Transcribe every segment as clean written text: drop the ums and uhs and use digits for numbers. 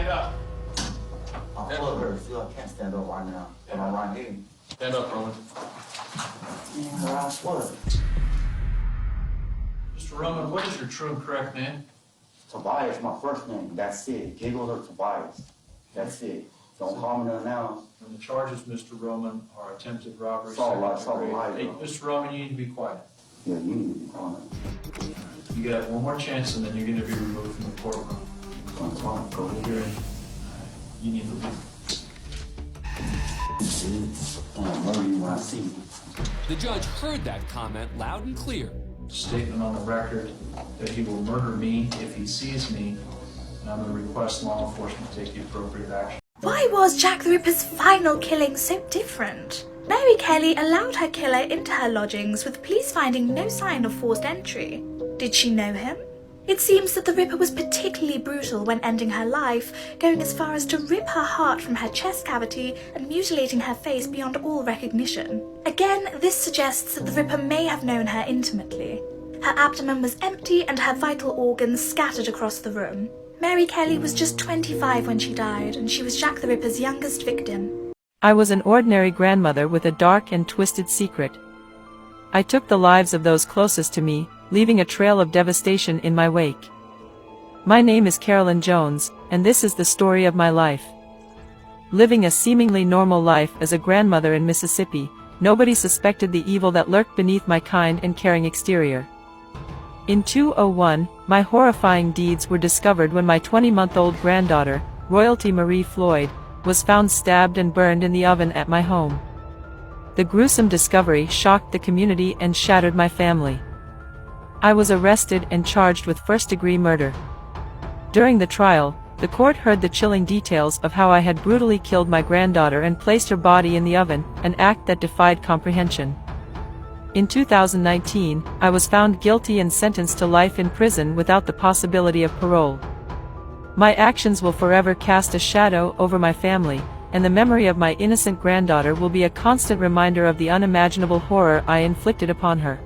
stand up. My foot hurts. Still, I can't stand up right now. But I'm right here. Stand up, Roman. Man, I swear. Mr. Roman, what is your true and correct name? Tobias, my first name. That's it. Giggles or Tobias. That's it. Don't call me nothing else. And the charges, Mr. Roman, are attempted robbery. It's all right, second degree. Hey, bro. Mr. Roman, you need to be quiet. Yeah, you need to be quiet. You got one more chance, and then you're going to be removed from the courtroom. I'm quiet, bro. You need to leave. I'll murder you when I see you. The judge heard that comment loud and clear. Statement on the record that he will murder me if he sees me, and I'm going to request law enforcement to take the appropriate action. Why was Jack the Ripper's final killing so different? Mary Kelly allowed her killer into her lodgings with police finding no sign of forced entry. Did she know him? It seems that the Ripper was particularly brutal when ending her life, going as far as to rip her heart from her chest cavity and mutilating her face beyond all recognition. Again, this suggests that the Ripper may have known her intimately. Her abdomen was empty and her vital organs scattered across the room. Mary Kelly was just 25 when she died, and she was Jack the Ripper's youngest victim. I was an ordinary grandmother with a dark and twisted secret. I took the lives of those closest to me, leaving a trail of devastation in my wake. My name is Carolyn Jones, and this is the story of my life. Living a seemingly normal life as a grandmother in Mississippi, nobody suspected the evil that lurked beneath my kind and caring exterior. In 2001, my horrifying deeds were discovered when my 20-month-old granddaughter, Royalty Marie Floyd, was found stabbed and burned in the oven at my home. The gruesome discovery shocked the community and shattered my family. I was arrested and charged with first-degree murder. During the trial, the court heard the chilling details of how I had brutally killed my granddaughter and placed her body in the oven, an act that defied comprehension. In 2019, I was found guilty and sentenced to life in prison without the possibility of parole. My actions will forever cast a shadow over my family, and the memory of my innocent granddaughter will be a constant reminder of the unimaginable horror I inflicted upon her.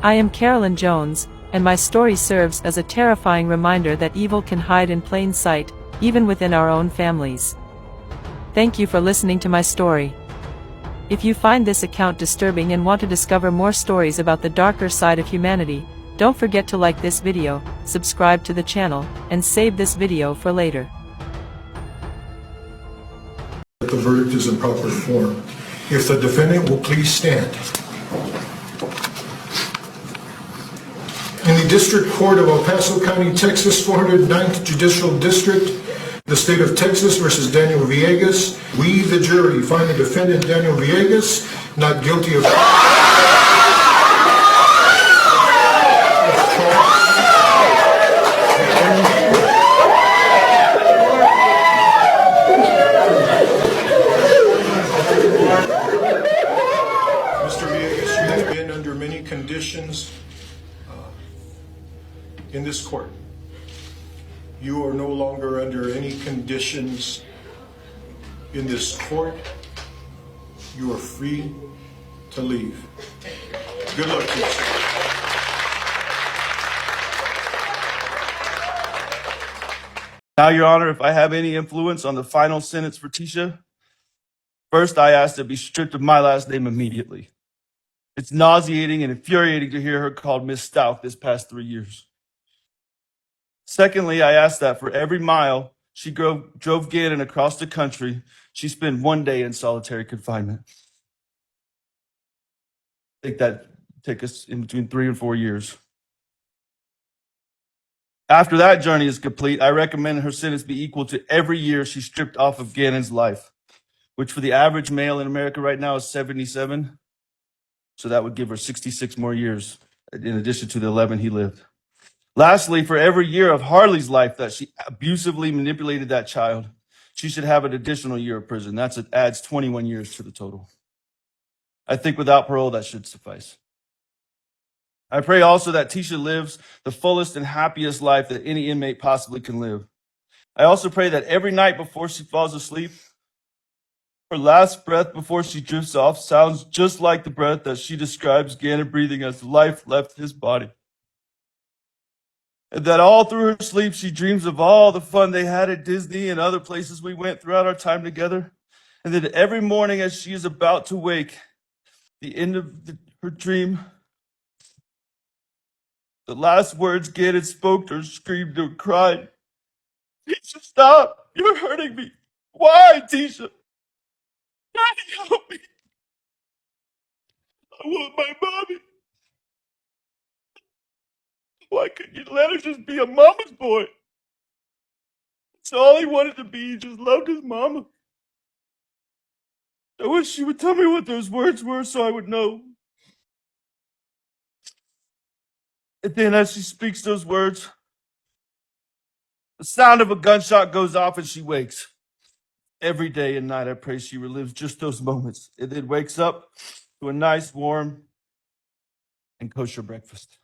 I am Carolyn Jones, and my story serves as a terrifying reminder that evil can hide in plain sight, even within our own families. Thank you for listening to my story. If you find this account disturbing and want to discover more stories about the darker side of humanity, don't forget to like this video, subscribe to the channel, and save this video for later. The verdict is in proper form. If the defendant will please stand. In the District Court of El Paso County, Texas, 409th Judicial District, the State of Texas versus Daniel Villegas, we, the jury, find the defendant Daniel Villegas not guilty of... Mr. Villegas, you have been under many conditions in this court. You are no longer under any conditions in this court. You are free to leave. Good luck to you, sir. Now, Your Honor, if I have any influence on the final sentence for Tisha, first I ask to be stripped of my last name immediately. It's nauseating and infuriating to hear her called Miss Stout this past 3 years. Secondly, I ask that for every mile she drove Gannon across the country, she spend 1 day in solitary confinement. I think that take us in between 3 and 4 years. After that journey is complete, I recommend her sentence be equal to every year she stripped off of Gannon's life, which for the average male in America right now is 77. So that would give her 66 more years, in addition to the 11 he lived. Lastly, for every year of Harley's life that she abusively manipulated that child, she should have an additional year of prison. That adds 21 years to the total. I think without parole, that should suffice. I pray also that Tisha lives the fullest and happiest life that any inmate possibly can live. I also pray that every night before she falls asleep, her last breath before she drifts off sounds just like the breath that she describes Gannon breathing as life left his body. And that all through her sleep, she dreams of all the fun they had at Disney and other places we went throughout our time together. And that every morning as she is about to wake, the end of her dream, the last words Gannon spoke or screamed or cried, "Tisha, stop! You're hurting me. Why, Tisha? Daddy, help me. I want my mommy. Why couldn't you let her just be a mama's boy? That's all he wanted to be. He just loved his mama. I wish she would tell me what those words were so I would know." And then as she speaks those words, the sound of a gunshot goes off and she wakes. Every day and night I pray she relives just those moments and then wakes up to a nice, warm, and kosher breakfast.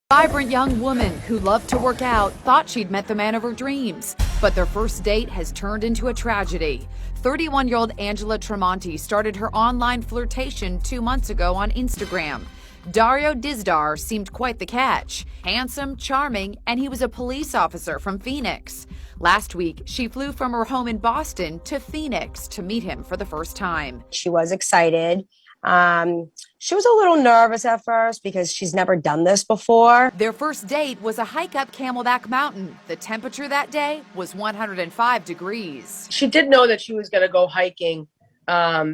Vibrant young woman who loved to work out thought she'd met the man of her dreams, but their first date has turned into a tragedy. 31-year-old Angela Tremonti started her online flirtation 2 months ago on Instagram. Dario Dizdar seemed quite the catch. Handsome, charming, and he was a police officer from Phoenix. Last week, she flew from her home in Boston to Phoenix to meet him for the first time. She was excited. She was a little nervous at first because she's never done this before. Their first date was a hike up Camelback Mountain. The temperature that day was 105 degrees. She did know that she was going to go hiking.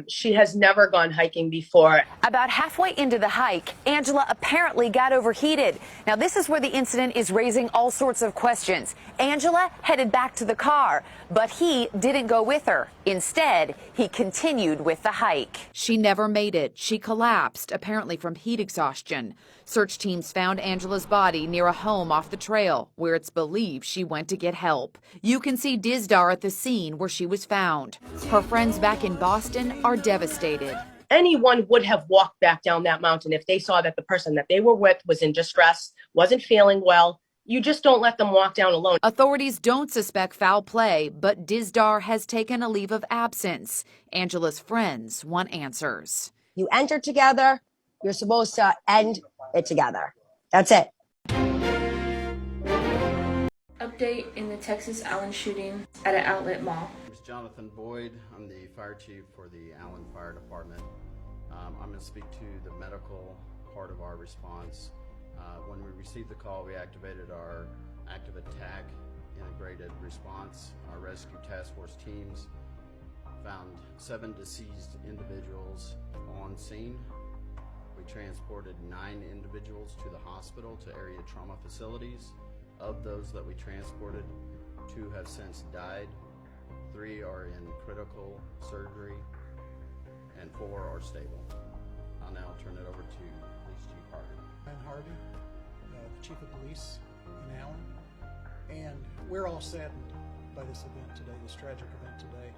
She has never gone hiking before. About halfway into the hike, Angela apparently got overheated. Now, this is where the incident is raising all sorts of questions. Angela headed back to the car, but he didn't go with her. Instead, he continued with the hike. She never made it. She collapsed, apparently from heat exhaustion. Search teams found Angela's body near a home off the trail, where it's believed she went to get help. You can see Dizdar at the scene where she was found. Her friends back in Boston are devastated. Anyone would have walked back down that mountain if they saw that the person that they were with was in distress, wasn't feeling well. You just don't let them walk down alone. Authorities don't suspect foul play, but Dizdar has taken a leave of absence. Angela's friends want answers. You enter together, you're supposed to end it together. That's it. Update in the Texas Allen shooting at an outlet mall. My name is Jonathan Boyd. I'm the fire chief for the Allen Fire Department. I'm going to speak to the medical part of our response. When we received the call, we activated our active attack integrated response. Our rescue task force teams found 7 deceased individuals on scene. We transported 9 individuals to the hospital, to area trauma facilities. Of those that we transported, 2 have since died, 3 are in critical surgery, and 4 are stable. I'll now turn it over to Police Chief Harvey. I'm Harvey, the Chief of Police in Allen, and we're all saddened by this event today, this tragic event today.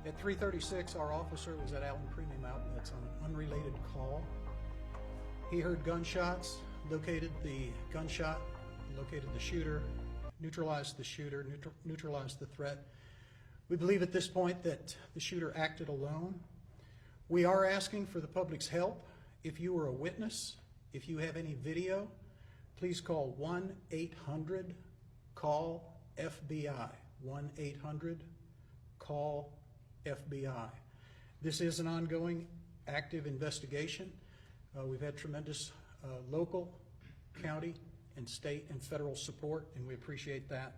At 3:36, our officer was at Allen Premium Outlets on an unrelated call. He heard gunshots, located the gunshot, located the shooter, neutralized the shooter, neutralized the threat. We believe at this point that the shooter acted alone. We are asking for the public's help. If you are a witness, if you have any video, please call 1-800-CALL-FBI, 1-800-CALL-FBI. This is an ongoing, active investigation. We've had tremendous local, county, and state and federal support, and we appreciate that.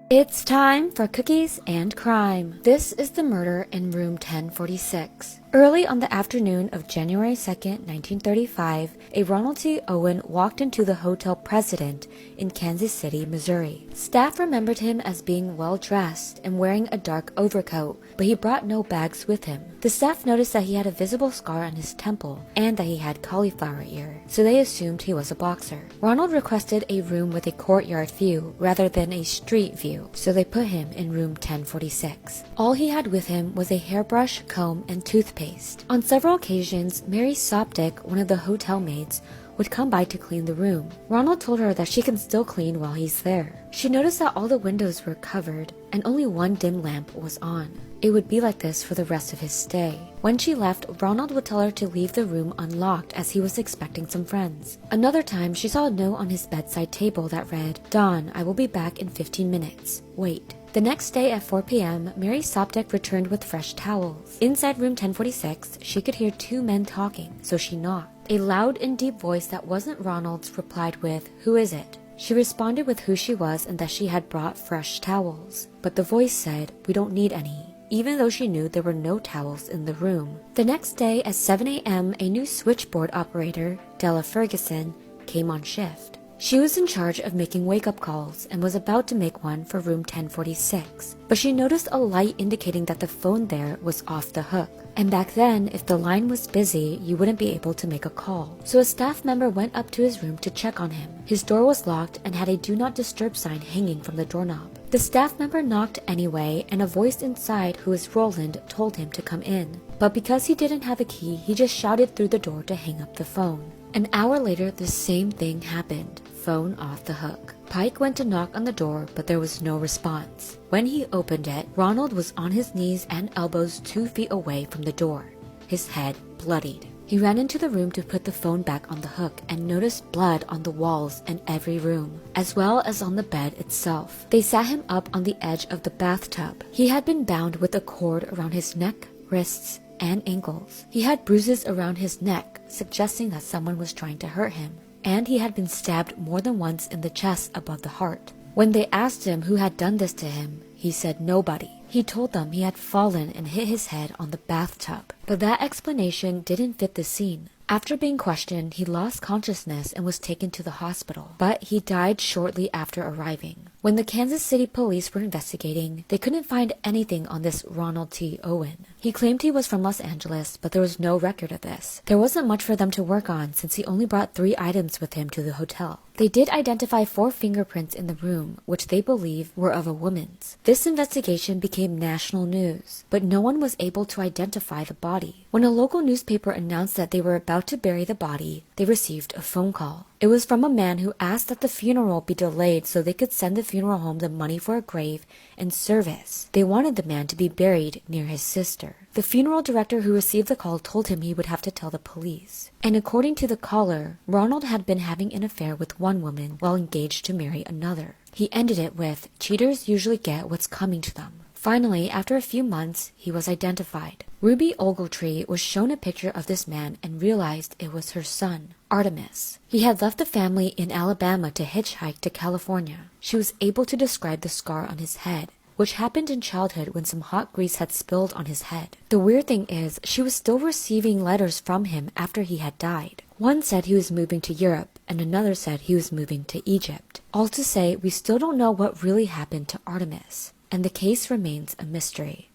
It's time for Cookies and Crime. This is the murder in room 1046. Early on the afternoon of January 2nd, 1935, a Ronald T. Owen walked into the Hotel President in Kansas City, Missouri. Staff remembered him as being well-dressed and wearing a dark overcoat, but he brought no bags with him. The staff noticed that he had a visible scar on his temple and that he had cauliflower ear, so they assumed he was a boxer. Ronald requested a room with a courtyard view rather than a street view, so they put him in room 1046. All he had with him was a hairbrush, comb, and toothpaste. On several occasions, Mary Sopdick, one of the hotel maids, would come by to clean the room. Ronald told her that she can still clean while he's there. She noticed that all the windows were covered and only one dim lamp was on. It would be like this for the rest of his stay. When she left, Ronald would tell her to leave the room unlocked as he was expecting some friends. Another time, she saw a note on his bedside table that read, "Dawn, I will be back in 15 minutes. Wait." The next day at 4 p.m., Mary Soptek returned with fresh towels. Inside room 1046, she could hear two men talking, so she knocked. A loud and deep voice that wasn't Ronald's replied with, "Who is it?" She responded with who she was and that she had brought fresh towels. But the voice said, "We don't need any," even though she knew there were no towels in the room. The next day at 7 a.m., a new switchboard operator, Della Ferguson, came on shift. She was in charge of making wake-up calls and was about to make one for room 1046, but she noticed a light indicating that the phone there was off the hook. And back then, if the line was busy, you wouldn't be able to make a call. So a staff member went up to his room to check on him. His door was locked and had a do not disturb sign hanging from the doorknob. The staff member knocked anyway, and a voice inside, who was Roland, told him to come in. But because he didn't have a key, he just shouted through the door to hang up the phone. An hour later, the same thing happened. Phone off the hook. Pike went to knock on the door, but there was no response. When he opened it, Ronald was on his knees and elbows 2 feet away from the door, his head bloodied. He ran into the room to put the phone back on the hook and noticed blood on the walls in every room, as well as on the bed itself. They sat him up on the edge of the bathtub. He had been bound with a cord around his neck, wrists, and ankles. He had bruises around his neck, suggesting that someone was trying to hurt him. And he had been stabbed more than once in the chest above the heart. When they asked him who had done this to him, he said nobody. He told them he had fallen and hit his head on the bathtub. But that explanation didn't fit the scene. After being questioned, he lost consciousness and was taken to the hospital, but he died shortly after arriving. When the Kansas City police were investigating, they couldn't find anything on this Ronald T. Owen. He claimed he was from Los Angeles, but there was no record of this. There wasn't much for them to work on since he only brought 3 items with him to the hotel. They did identify 4 fingerprints in the room, which they believe were of a woman's. This investigation became national news, but no one was able to identify the body. When a local newspaper announced that they were about to bury the body, they received a phone call. It was from a man who asked that the funeral be delayed so they could send the funeral home the money for a grave and service. They wanted the man to be buried near his sister. The funeral director who received the call told him he would have to tell the police. And according to the caller, Ronald had been having an affair with one woman while engaged to marry another. He ended it with, "Cheaters usually get what's coming to them." Finally, after a few months, he was identified. Ruby Ogletree was shown a picture of this man and realized it was her son, Artemis. He had left the family in Alabama to hitchhike to California. She was able to describe the scar on his head, which happened in childhood when some hot grease had spilled on his head. The weird thing is, she was still receiving letters from him after he had died. One said he was moving to Europe, and another said he was moving to Egypt. All to say, we still don't know what really happened to Artemis, and the case remains a mystery.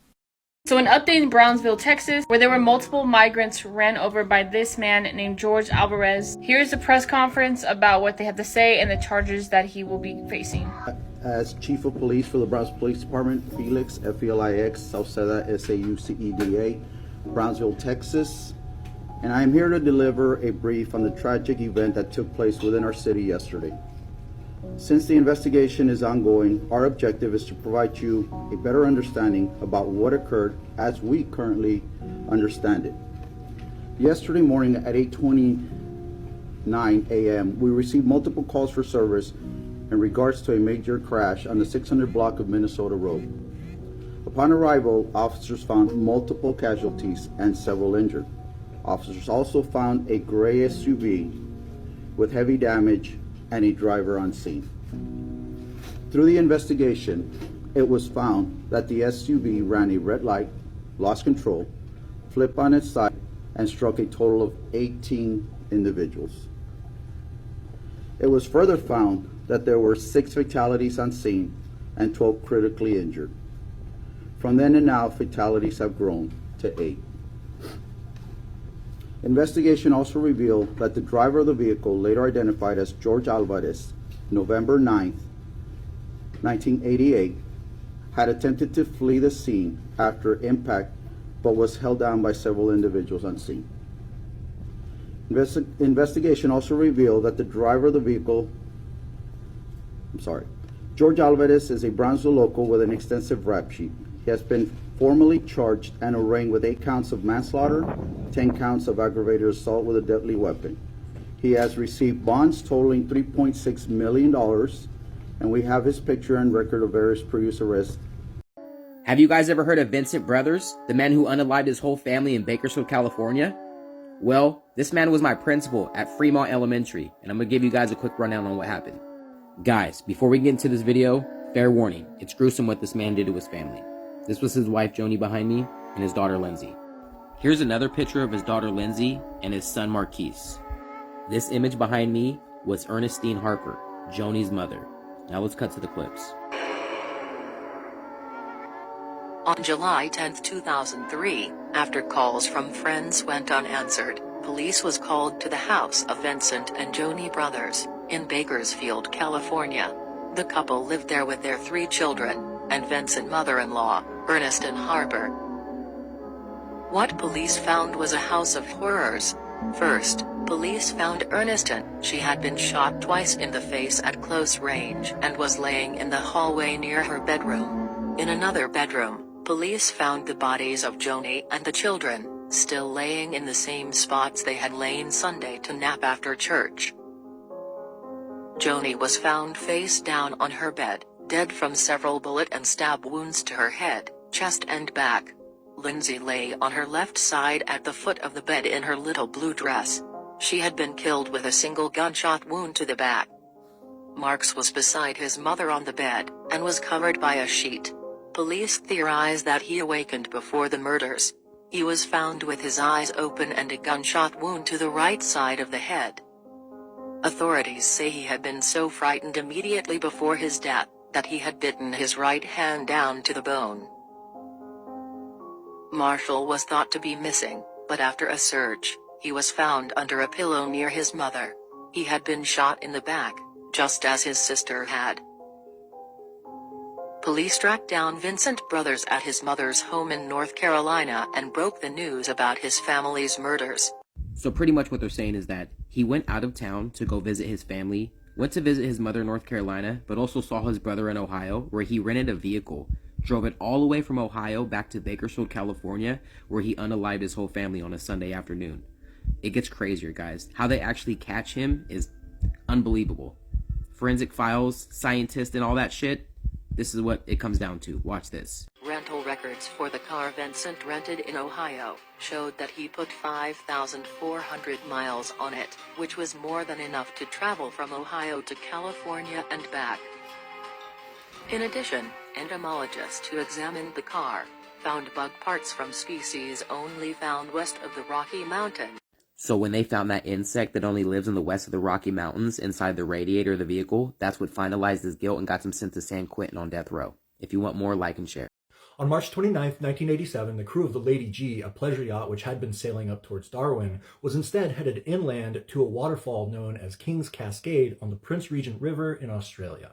So an update in Brownsville, Texas, where there were multiple migrants ran over by this man named George Alvarez. Here's the press conference about what they have to say and the charges that he will be facing. As Chief of Police for the Brownsville Police Department, Felix, F-E-L-I-X, Sauceda, S-A-U-C-E-D-A, Brownsville, Texas. And I am here to deliver a brief on the tragic event that took place within our city yesterday. Since the investigation is ongoing, our objective is to provide you a better understanding about what occurred as we currently understand it. Yesterday morning at 8:29 a.m., we received multiple calls for service in regards to a major crash on the 600 block of Minnesota Road. Upon arrival, officers found multiple casualties and several injured. Officers also found a gray SUV with heavy damage and a driver on scene. Through the investigation, it was found that the SUV ran a red light, lost control, flipped on its side, and struck a total of 18 individuals. It was further found that there were 6 fatalities on scene and 12 critically injured. From then and now, fatalities have grown to 8. Investigation also revealed that the driver of the vehicle, later identified as George Alvarez, November 9th, 1988, had attempted to flee the scene after impact, but was held down by several individuals on scene. Investigation also revealed that the driver of the vehicle, George Alvarez, is a Brownsville local with an extensive rap sheet. He has been formally charged and arraigned with 8 counts of manslaughter, 10 counts of aggravated assault with a deadly weapon. He has received bonds totaling $3.6 million, and we have his picture and record of various previous arrests. Have you guys ever heard of Vincent Brothers, the man who unalived his whole family in Bakersfield, California? Well, this man was my principal at Fremont Elementary, and I'm going to give you guys a quick rundown on what happened. Guys, before we get into this video, fair warning, it's gruesome what this man did to his family. This was his wife Joni behind me, and his daughter Lindsay. Here's another picture of his daughter Lindsay and his son Marquise. This image behind me was Ernestine Harper, Joni's mother. Now let's cut to the clips. On July 10, 2003, after calls from friends went unanswered, police was called to the house of Vincent and Joni Brothers in Bakersfield, California. The couple lived there with their 3 children and Vincent's mother-in-law, Ernestine Harper. What police found was a house of horrors. First, police found Ernestine. She had been shot twice in the face at close range and was laying in the hallway near her bedroom. In another bedroom, police found the bodies of Joni and the children, still laying in the same spots they had lain Sunday to nap after church. Joni was found face down on her bed, dead from several bullet and stab wounds to her head, chest and back. Lindsay lay on her left side at the foot of the bed in her little blue dress. She had been killed with a single gunshot wound to the back. Marks was beside his mother on the bed, and was covered by a sheet. Police theorize that he awakened before the murders. He was found with his eyes open and a gunshot wound to the right side of the head. Authorities say he had been so frightened immediately before his death, that he had bitten his right hand down to the bone. Marshall was thought to be missing, but after a search, he was found under a pillow near his mother. He had been shot in the back, just as his sister had. Police tracked down Vincent Brothers at his mother's home in North Carolina and broke the news about his family's murders. So pretty much what they're saying is that he went out of town to go visit his family, went to visit his mother in North Carolina, but also saw his brother in Ohio, where he rented a vehicle, drove it all the way from Ohio back to Bakersfield, California, where he unalived his whole family on a Sunday afternoon. It gets crazier, guys. How they actually catch him is unbelievable. Forensic files, scientists, and all that shit, this is what it comes down to. Watch this. Rental records for the car Vincent rented in Ohio showed that he put 5,400 miles on it, which was more than enough to travel from Ohio to California and back. In addition, entomologists who examined the car found bug parts from species only found west of the Rocky Mountains. So when they found that insect that only lives in the west of the Rocky Mountains inside the radiator of the vehicle, that's what finalized his guilt and got him sent to San Quentin on death row. If you want more, like and share. On March 29, 1987, the crew of the Lady G, a pleasure yacht which had been sailing up towards Darwin, was instead headed inland to a waterfall known as King's Cascade on the Prince Regent River in Australia.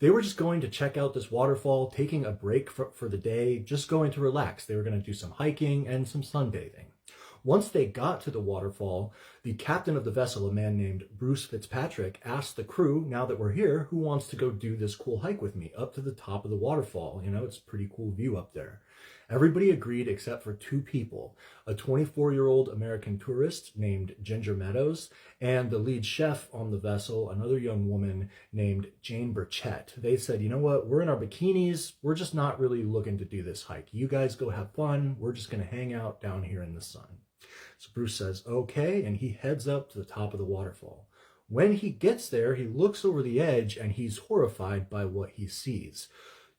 They were just going to check out this waterfall, taking a break for the day, just going to relax. They were going to do some hiking and some sunbathing. Once they got to the waterfall, the captain of the vessel, a man named Bruce Fitzpatrick, asked the crew, now that we're here, who wants to go do this cool hike with me up to the top of the waterfall? You know, it's a pretty cool view up there. Everybody agreed except for 2 people, a 24-year-old American tourist named Ginger Meadows and the lead chef on the vessel, another young woman named Jane Burchett. They said, you know what, we're in our bikinis, we're just not really looking to do this hike. You guys go have fun, we're just going to hang out down here in the sun. So Bruce says, okay, and he heads up to the top of the waterfall. When he gets there, he looks over the edge and he's horrified by what he sees.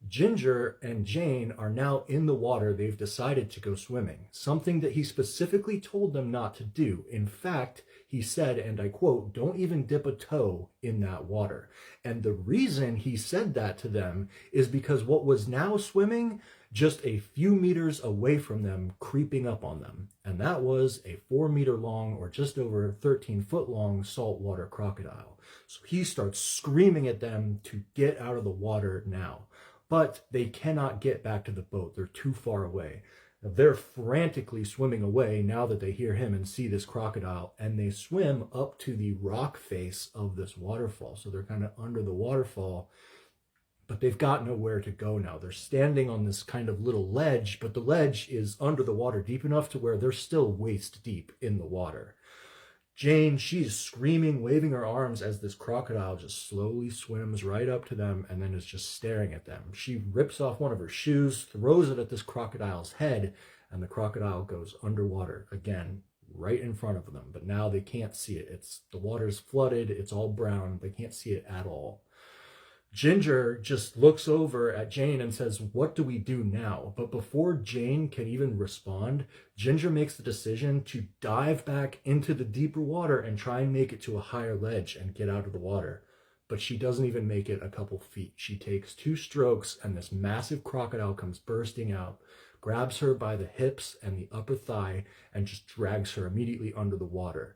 Ginger and Jane are now in the water. They've decided to go swimming, something that he specifically told them not to do. In fact, he said, and I quote, "Don't even dip a toe in that water." And the reason he said that to them is because what was now swimming just a few meters away from them, creeping up on them. And that was a 4-meter long, or just over 13-foot long, saltwater crocodile. So he starts screaming at them to get out of the water now. But they cannot get back to the boat. They're too far away. They're frantically swimming away now that they hear him and see this crocodile, and they swim up to the rock face of this waterfall. So they're kind of under the waterfall, but they've got nowhere to go now. They're standing on this kind of little ledge, but the ledge is under the water deep enough to where they're still waist deep in the water. Jane, she's screaming, waving her arms as this crocodile just slowly swims right up to them and then is just staring at them. She rips off one of her shoes, throws it at this crocodile's head, and the crocodile goes underwater again, right in front of them. But now they can't see it. The water's flooded, it's all brown, they can't see it at all. Ginger just looks over at Jane and says, "What do we do now?" But before Jane can even respond, Ginger makes the decision to dive back into the deeper water and try and make it to a higher ledge and get out of the water. But she doesn't even make it a couple feet. She takes 2 strokes and this massive crocodile comes bursting out, grabs her by the hips and the upper thigh, and just drags her immediately under the water.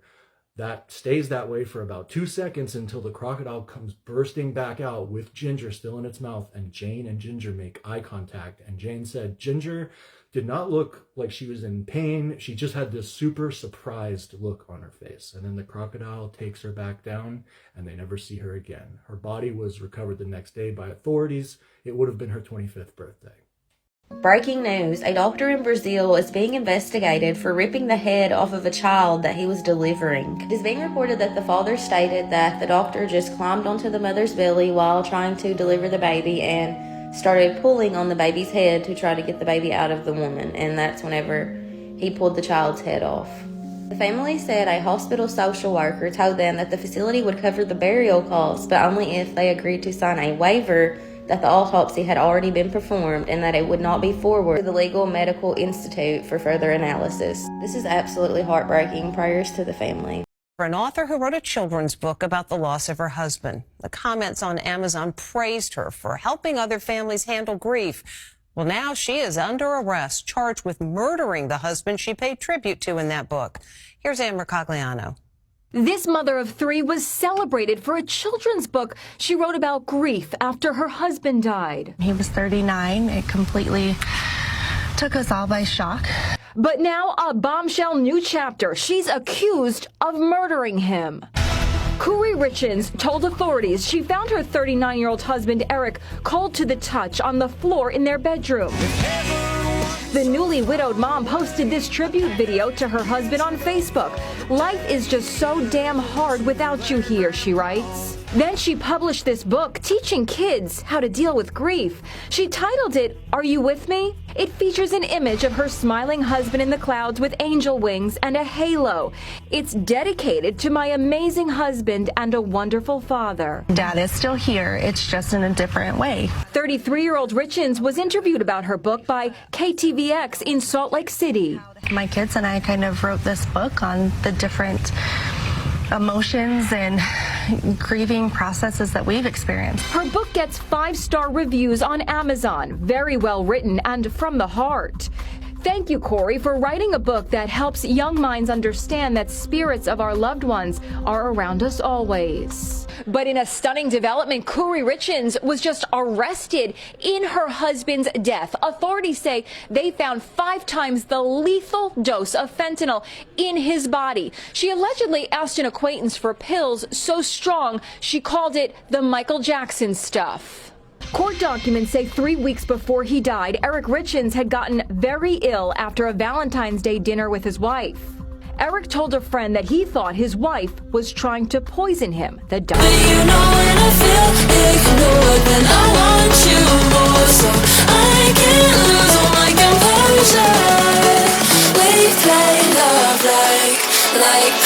That stays that way for about 2 seconds until the crocodile comes bursting back out with Ginger still in its mouth, and Jane and Ginger make eye contact. And Jane said Ginger did not look like she was in pain. She just had this super surprised look on her face. And then the crocodile takes her back down and they never see her again. Her body was recovered the next day by authorities. It would have been her 25th birthday. Breaking news, a doctor in Brazil is being investigated for ripping the head off of a child that he was delivering. It is being reported that the father stated that the doctor just climbed onto the mother's belly while trying to deliver the baby and started pulling on the baby's head to try to get the baby out of the woman, and that's whenever he pulled the child's head off. The family said a hospital social worker told them that the facility would cover the burial costs, but only if they agreed to sign a waiver that the autopsy had already been performed and that it would not be forwarded to the Legal Medical Institute for further analysis. This is absolutely heartbreaking. Prayers to the family. For an author who wrote a children's book about the loss of her husband. The comments on Amazon praised her for helping other families handle grief. Well, now she is under arrest, charged with murdering the husband she paid tribute to in that book. Here's Ann Mercogliano. This mother of 3 was celebrated for a children's book she wrote about grief after her husband died. He was 39. It completely took us all by shock. But now a bombshell new chapter. She's accused of murdering him. Kuri Richins told authorities she found her 39-year-old husband, Eric, cold to the touch on the floor in their bedroom. The newly widowed mom posted this tribute video to her husband on Facebook. "Life is just so damn hard without you here," she writes. Then she published this book teaching kids how to deal with grief. She titled it, "Are You With Me?" It features an image of her smiling husband in the clouds with angel wings and a halo. It's dedicated to my amazing husband and a wonderful father. Dad is still here. It's just in a different way. 33-year-old Richins was interviewed about her book by KTVX in Salt Lake City. My kids and I kind of wrote this book on the different emotions and grieving processes that we've experienced. Her book gets 5-star reviews on Amazon. Very well written and from the heart. Thank you, Corey, for writing a book that helps young minds understand that spirits of our loved ones are around us always. But in a stunning development, Kuri Richins was just arrested in her husband's death. Authorities say they found 5 times the lethal dose of fentanyl in his body. She allegedly asked an acquaintance for pills so strong she called it the Michael Jackson stuff. Court documents say 3 weeks before he died, Eric Richins had gotten very ill after a Valentine's Day dinner with his wife. Eric told a friend that he thought his wife was trying to poison him. The doctor. You know when I feel ignored, then I want you more, so I can't lose all my composure. We play love like